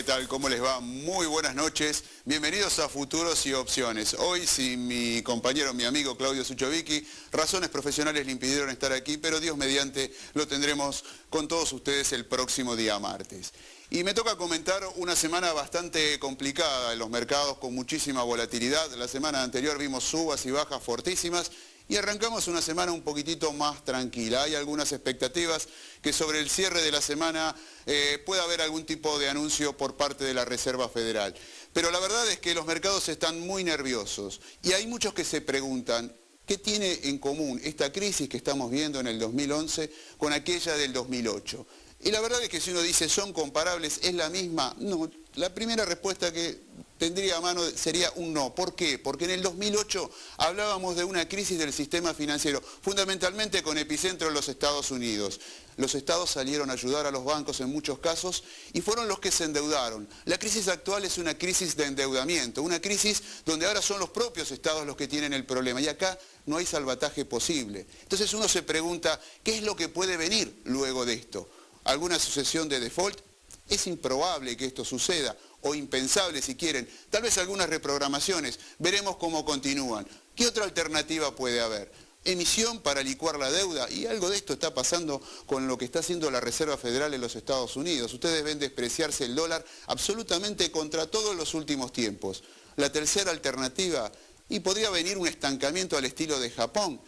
¿qué tal? ¿Cómo les va? Muy buenas noches. Bienvenidos a Futuros y Opciones. Hoy, sin mi compañero, mi amigo Claudio Suchovicki, razones profesionales le impidieron estar aquí, pero Dios mediante lo tendremos con todos ustedes el próximo día martes. Y me toca comentar una semana bastante complicada en los mercados, con muchísima volatilidad. La semana anterior vimos subas y bajas fortísimas. Y arrancamos una semana un poquitito más tranquila. Hay algunas expectativas que sobre el cierre de la semana pueda haber algún tipo de anuncio por parte de la Reserva Federal. Pero la verdad es que los mercados están muy nerviosos y hay muchos que se preguntan qué tiene en común esta crisis que estamos viendo en el 2011 con aquella del 2008. Y la verdad es que si uno dice son comparables, ¿es la misma? No, la primera respuesta que tendría a mano sería un no. ¿Por qué? Porque en el 2008 hablábamos de una crisis del sistema financiero, fundamentalmente con epicentro en los Estados Unidos. Los estados salieron a ayudar a los bancos en muchos casos y fueron los que se endeudaron. La crisis actual es una crisis de endeudamiento, una crisis donde ahora son los propios estados los que tienen el problema y acá no hay salvataje posible. Entonces uno se pregunta, ¿qué es lo que puede venir luego de esto? ¿Alguna sucesión de default? Es improbable que esto suceda, o impensable si quieren. Tal vez algunas reprogramaciones. Veremos cómo continúan. ¿Qué otra alternativa puede haber? Emisión para licuar la deuda, y algo de esto está pasando con lo que está haciendo la Reserva Federal en los Estados Unidos. Ustedes ven despreciarse el dólar absolutamente contra todo en los últimos tiempos. La tercera alternativa, y podría venir un estancamiento al estilo de Japón.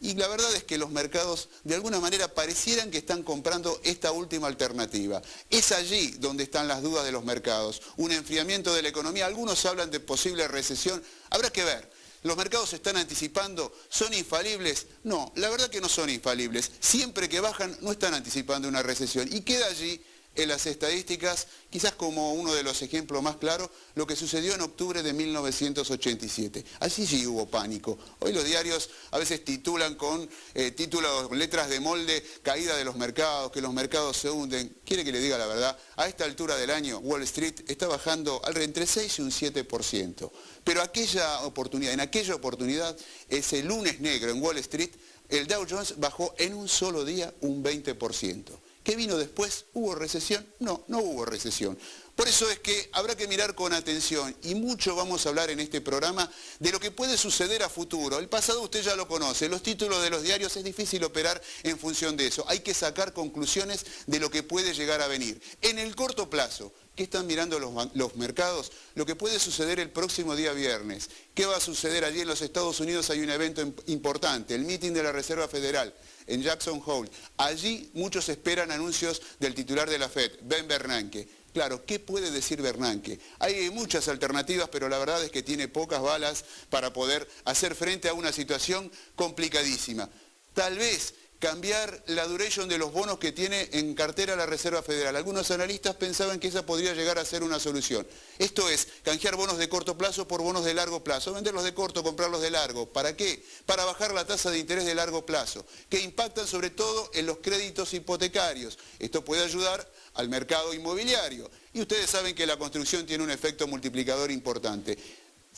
Y la verdad es que los mercados de alguna manera parecieran que están comprando esta última alternativa. Es allí donde están las dudas de los mercados. Un enfriamiento de la economía, algunos hablan de posible recesión. Habrá que ver. ¿Los mercados se están anticipando? ¿Son infalibles? No, la verdad que no son infalibles. Siempre que bajan no están anticipando una recesión. Y queda allí en las estadísticas, quizás como uno de los ejemplos más claros, lo que sucedió en octubre de 1987. Allí sí hubo pánico. Hoy los diarios a veces titulan con títulos, letras de molde, caída de los mercados, que los mercados se hunden. ¿Quiere que le diga la verdad? A esta altura del año, Wall Street está bajando entre 6 y un 7%. Pero en aquella oportunidad, ese lunes negro en Wall Street, el Dow Jones bajó en un solo día un 20%. ¿Qué vino después? ¿Hubo recesión? No, no hubo recesión. Por eso es que habrá que mirar con atención, y mucho vamos a hablar en este programa de lo que puede suceder a futuro. El pasado usted ya lo conoce, los títulos de los diarios es difícil operar en función de eso. Hay que sacar conclusiones de lo que puede llegar a venir. En el corto plazo, ¿qué están mirando los mercados? Lo que puede suceder el próximo día viernes. ¿Qué va a suceder allí en los Estados Unidos? Hay un evento importante, el meeting de la Reserva Federal en Jackson Hole. Allí muchos esperan anuncios del titular de la FED, Ben Bernanke. Claro, ¿qué puede decir Bernanke? Hay muchas alternativas, pero la verdad es que tiene pocas balas para poder hacer frente a una situación complicadísima. Tal vez cambiar la duration de los bonos que tiene en cartera la Reserva Federal. Algunos analistas pensaban que esa podría llegar a ser una solución. Esto es, canjear bonos de corto plazo por bonos de largo plazo. Venderlos de corto, comprarlos de largo. ¿Para qué? Para bajar la tasa de interés de largo plazo, que impactan sobre todo en los créditos hipotecarios. Esto puede ayudar al mercado inmobiliario. Y ustedes saben que la construcción tiene un efecto multiplicador importante.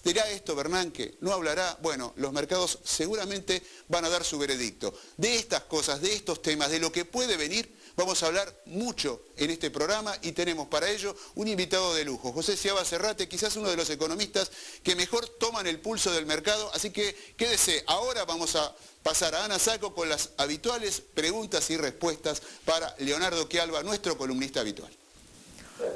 ¿Dirá esto Bernanke? ¿No hablará? Bueno, los mercados seguramente van a dar su veredicto. De estas cosas, de estos temas, de lo que puede venir, vamos a hablar mucho en este programa y tenemos para ello un invitado de lujo, José Sciaba Serrate, quizás uno de los economistas que mejor toman el pulso del mercado, así que quédese. Ahora vamos a pasar a Ana Saco con las habituales preguntas y respuestas para Leonardo Quialba, nuestro columnista habitual.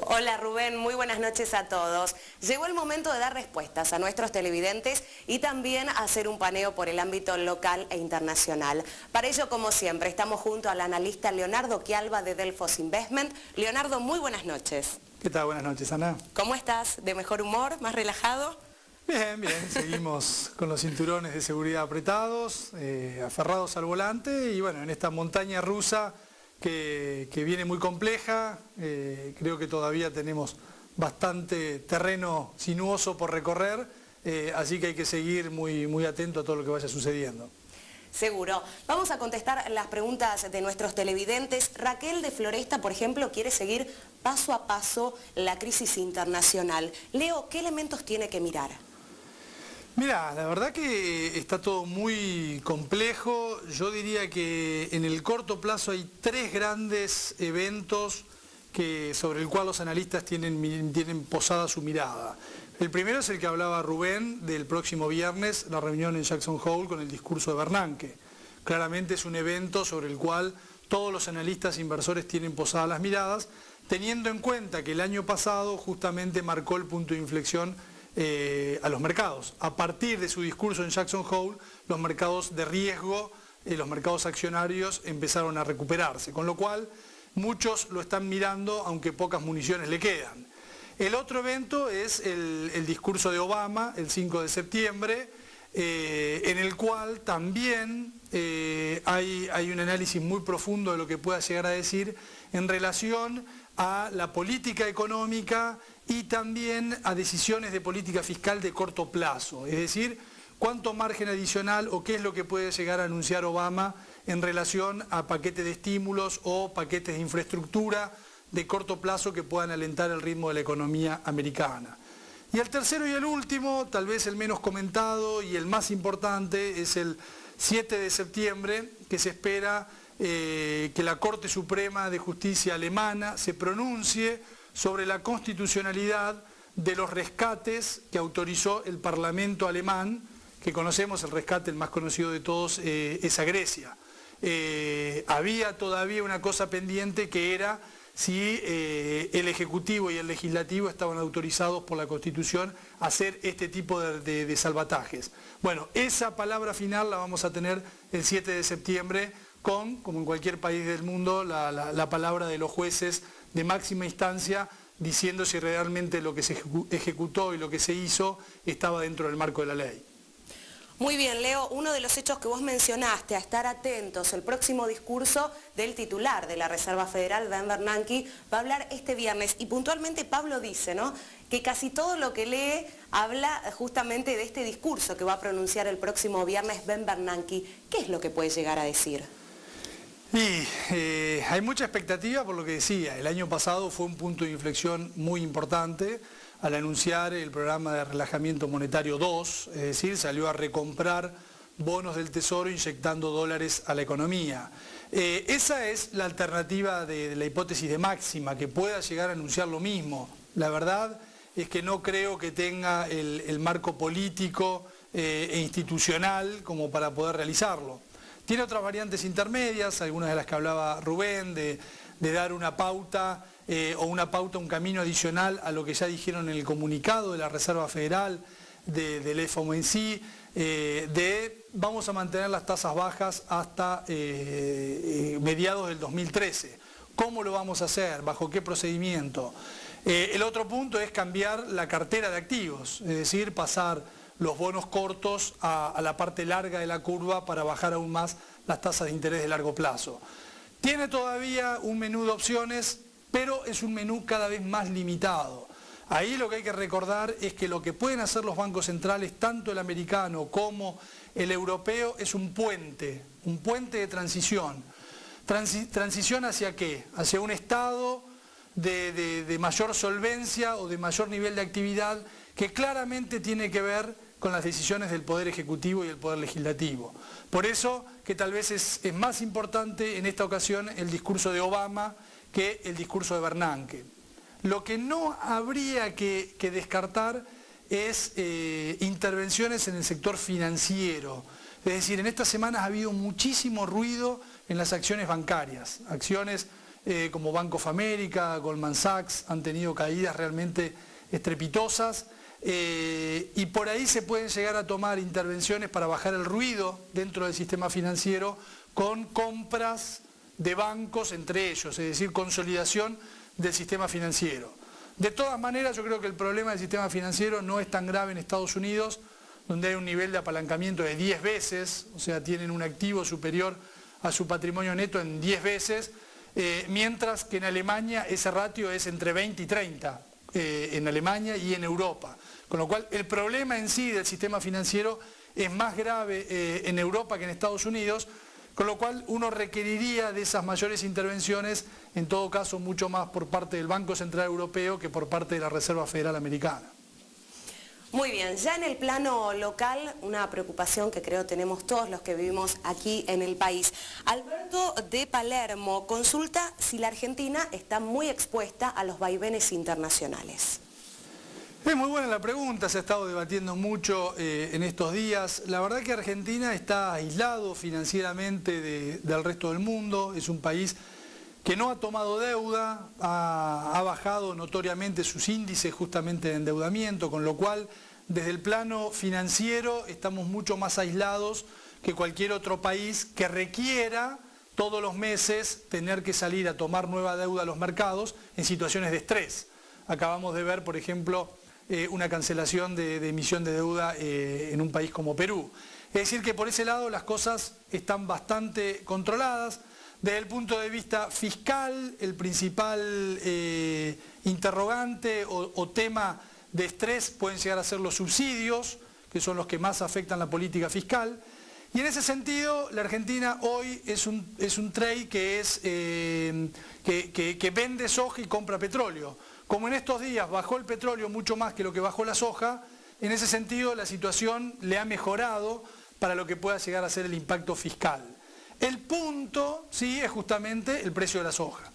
Hola Rubén, muy buenas noches a todos. Llegó el momento de dar respuestas a nuestros televidentes y también hacer un paneo por el ámbito local e internacional. Para ello, como siempre, estamos junto al analista Leonardo Quialba de Delfos Investment. Leonardo, muy buenas noches. ¿Qué tal? Buenas noches, Ana. ¿Cómo estás? ¿De mejor humor? ¿Más relajado? Bien, bien. Seguimos con los cinturones de seguridad apretados, aferrados al volante y bueno, en esta montaña rusa que viene muy compleja. Creo que todavía tenemos bastante terreno sinuoso por recorrer, así que hay que seguir muy atento a todo lo que vaya sucediendo. Seguro. Vamos a contestar las preguntas de nuestros televidentes. Raquel de Floresta, por ejemplo, quiere seguir paso a paso la crisis internacional. Leo, ¿qué elementos tiene que mirar? Mira, la verdad que está todo muy complejo. Yo diría que en el corto plazo hay tres grandes eventos sobre el cual los analistas tienen posada su mirada. El primero es el que hablaba Rubén del próximo viernes, la reunión en Jackson Hole con el discurso de Bernanke. Claramente es un evento sobre el cual todos los analistas e inversores tienen posadas las miradas, teniendo en cuenta que el año pasado justamente marcó el punto de inflexión a los mercados. A partir de su discurso en Jackson Hole, los mercados de riesgo, los mercados accionarios empezaron a recuperarse, con lo cual muchos lo están mirando, aunque pocas municiones le quedan. El otro evento es el discurso de Obama, el 5 de septiembre, en el cual también hay un análisis muy profundo de lo que pueda llegar a decir en relación a la política económica y también a decisiones de política fiscal de corto plazo, es decir, cuánto margen adicional o qué es lo que puede llegar a anunciar Obama en relación a paquetes de estímulos o paquetes de infraestructura de corto plazo que puedan alentar el ritmo de la economía americana. Y el tercero y el último, tal vez el menos comentado y el más importante, es el 7 de septiembre, que se espera que la Corte Suprema de Justicia alemana se pronuncie sobre la constitucionalidad de los rescates que autorizó el Parlamento alemán, que conocemos, el rescate el más conocido de todos es a Grecia. Había todavía una cosa pendiente que era si el Ejecutivo y el Legislativo estaban autorizados por la Constitución a hacer este tipo de salvatajes. Bueno, esa palabra final la vamos a tener el 7 de septiembre con, como en cualquier país del mundo, la palabra de los jueces de máxima instancia diciendo si realmente lo que se ejecutó y lo que se hizo estaba dentro del marco de la ley. Muy bien, Leo, uno de los hechos que vos mencionaste, a estar atentos, el próximo discurso del titular de la Reserva Federal, Ben Bernanke, va a hablar este viernes. Y puntualmente Pablo dice, ¿no?, que casi todo lo que lee habla justamente de este discurso que va a pronunciar el próximo viernes Ben Bernanke. ¿Qué es lo que puede llegar a decir? Y hay mucha expectativa por lo que decía. El año pasado fue un punto de inflexión muy importante al anunciar el programa de relajamiento monetario 2, es decir, salió a recomprar bonos del Tesoro inyectando dólares a la economía. Esa es la alternativa de la hipótesis de máxima, que pueda llegar a anunciar lo mismo. La verdad es que no creo que tenga el marco político e institucional como para poder realizarlo. Tiene otras variantes intermedias, algunas de las que hablaba Rubén, de dar una pauta un camino adicional a lo que ya dijeron en el comunicado de la Reserva Federal, del FOMC, vamos a mantener las tasas bajas hasta mediados del 2013. ¿Cómo lo vamos a hacer? ¿Bajo qué procedimiento? El otro punto es cambiar la cartera de activos, es decir, pasar los bonos cortos a la parte larga de la curva para bajar aún más las tasas de interés de largo plazo. Tiene todavía un menú de opciones, pero es un menú cada vez más limitado. Ahí lo que hay que recordar es que lo que pueden hacer los bancos centrales, tanto el americano como el europeo, es un puente de transición. ¿Transición hacia qué? Hacia un estado de mayor solvencia o de mayor nivel de actividad que claramente tiene que ver con las decisiones del Poder Ejecutivo y el Poder Legislativo. Por eso que tal vez es más importante en esta ocasión el discurso de Obama que el discurso de Bernanke. Lo que no habría que descartar es intervenciones en el sector financiero. Es decir, en estas semanas ha habido muchísimo ruido en las acciones bancarias. Acciones como Bank of America, Goldman Sachs han tenido caídas realmente estrepitosas y por ahí se pueden llegar a tomar intervenciones para bajar el ruido dentro del sistema financiero con compras de bancos entre ellos, es decir, consolidación del sistema financiero. De todas maneras, yo creo que el problema del sistema financiero no es tan grave en Estados Unidos, donde hay un nivel de apalancamiento de 10 veces, o sea, tienen un activo superior a su patrimonio neto en 10 veces, mientras que en Alemania ese ratio es entre 20 y 30, en Alemania y en Europa. Con lo cual, el problema en sí del sistema financiero es más grave en Europa que en Estados Unidos, con lo cual uno requeriría de esas mayores intervenciones, en todo caso mucho más por parte del Banco Central Europeo que por parte de la Reserva Federal Americana. Muy bien, ya en el plano local, una preocupación que creo tenemos todos los que vivimos aquí en el país. Alberto de Palermo consulta si la Argentina está muy expuesta a los vaivenes internacionales. Es muy buena la pregunta, se ha estado debatiendo mucho en estos días. La verdad que Argentina está aislado financieramente del resto del mundo, es un país que no ha tomado deuda, ha bajado notoriamente sus índices justamente de endeudamiento, con lo cual desde el plano financiero estamos mucho más aislados que cualquier otro país que requiera todos los meses tener que salir a tomar nueva deuda a los mercados en situaciones de estrés. Acabamos de ver, por ejemplo, una cancelación de emisión de deuda en un país como Perú. Es decir que por ese lado las cosas están bastante controladas. Desde el punto de vista fiscal, el principal interrogante o tema de estrés pueden llegar a ser los subsidios, que son los que más afectan la política fiscal. Y en ese sentido, la Argentina hoy es un trade que vende soja y compra petróleo. Como en estos días bajó el petróleo mucho más que lo que bajó la soja, en ese sentido la situación le ha mejorado para lo que pueda llegar a ser el impacto fiscal. El punto, sí, es justamente el precio de la soja.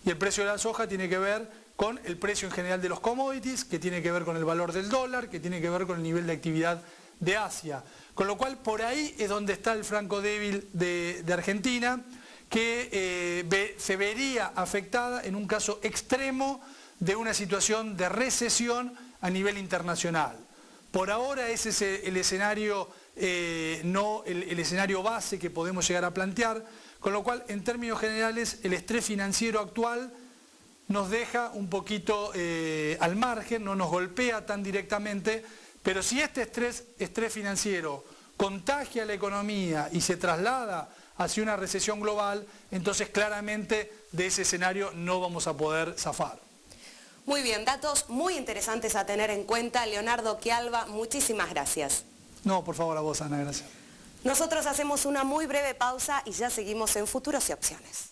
Y el precio de la soja tiene que ver con el precio en general de los commodities, que tiene que ver con el valor del dólar, que tiene que ver con el nivel de actividad de Asia. Con lo cual, por ahí es donde está el franco débil de Argentina, que se vería afectada en un caso extremo de una situación de recesión a nivel internacional. Por ahora ese es el escenario, no el escenario base que podemos llegar a plantear, con lo cual en términos generales el estrés financiero actual nos deja un poquito al margen, no nos golpea tan directamente, pero si este estrés financiero contagia la economía y se traslada hacia una recesión global, entonces claramente de ese escenario no vamos a poder zafar. Muy bien, datos muy interesantes a tener en cuenta. Leonardo Quialba, muchísimas gracias. No, por favor, a vos, Ana, gracias. Nosotros hacemos una muy breve pausa y ya seguimos en Futuros y Opciones.